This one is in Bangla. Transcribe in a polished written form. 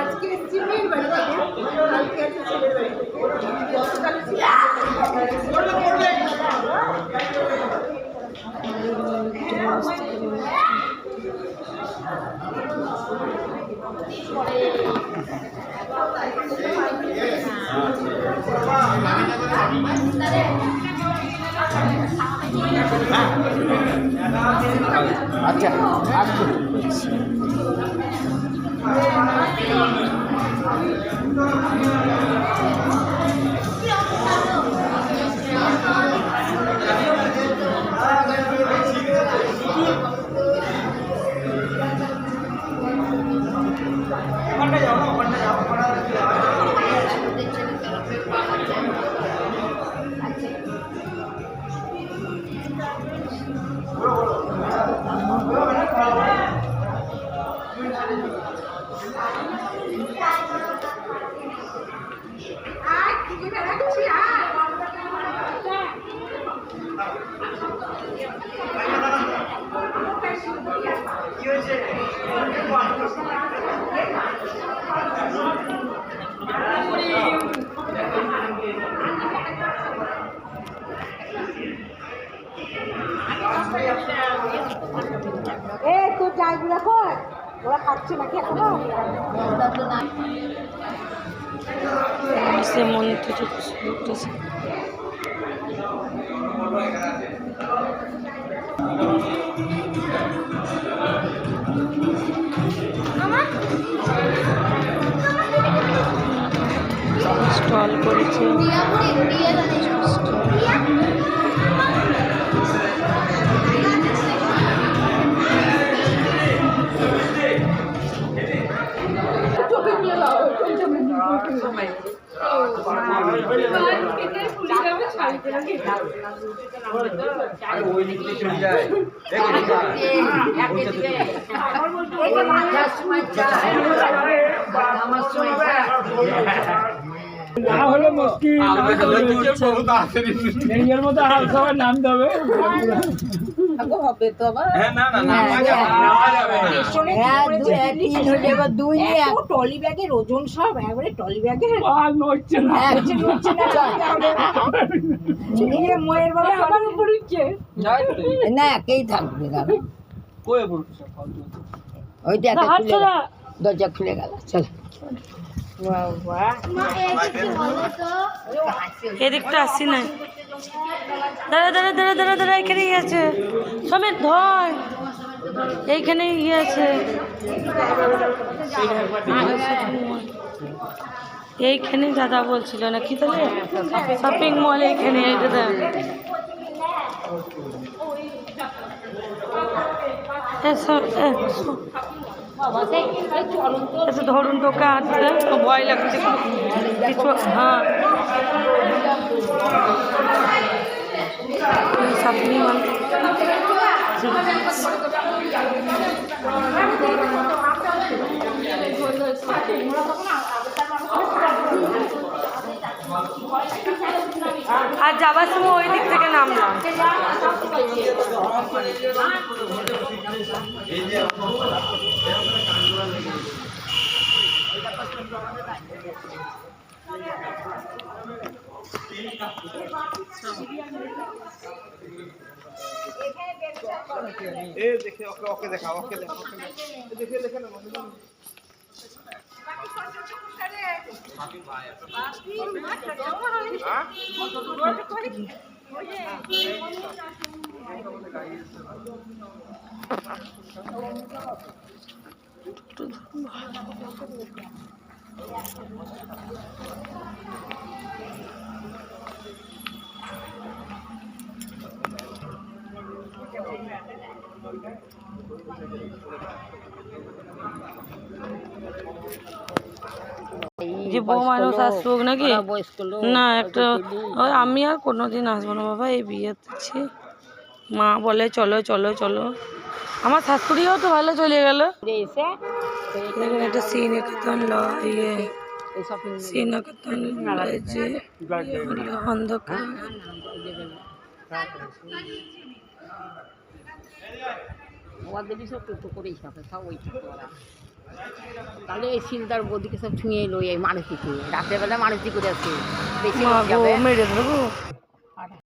আজকে এসেছি মেয়ের বাড়ি থেকে, কালকে আছে ছেলের বাড়ি থেকে, গতকাল ছিল। আচ্ছা তোর জায়গুলো কর, ওরা খাচ্ছে নাকি এখনো? সে মনে থেকে উঠতেছে। স্টল করেছে। না হলে মুশকিল, এর মতো হাল খাবার নাম দেবে হবে তো আবার টলি ব্যাগের ওজন সব একবারে টলি ব্যাগে আর নড়ছে না। ময়ের বাবা আবার উপর উঠছে না একেই থাকবে না ওইটা দরজা খুলে গেল। চল এদিকটা আসছি না। দাঁড়া দাঁড়া দাঁড়া দাঁড়া দাঁড়া, এখানেই আছে সমেত ধর, এইখানেই গিয়েছে, এইখানেই দাদা বলছিল নাকি তাহলে শপিং মল এইখানে। দাদা ধরুন তোকে আসতে ভয় লাগছে কিছু। হ্যাঁ শপিং মল আর যাবার সময় ওই দিক থেকে নামলাম। দেখে ওকে দেখা ওকে দেখা দেখে দেখে না যে বউ মানুষ আসুক নাকি না, একটা ওই আমি আর কোনোদিন আসবো না বাবা, এই বিয়েতেছি। মা বলে চলো চলো চলো, আমার শাশুড়িও তো ভালো চলে গেল। দেখুন একটা সিনেকতন ইয়ে সিনেকতন যে অন্ধকার ওদের সব তো করেই সব ওই তাহলে এই শিলদার বৌদিকে সব ছুঁয়ে এলো এই মারুতিকে রাতের বেলা মারুতি করে আসে বেশি মা লোক গো যাবে মেরে দেবো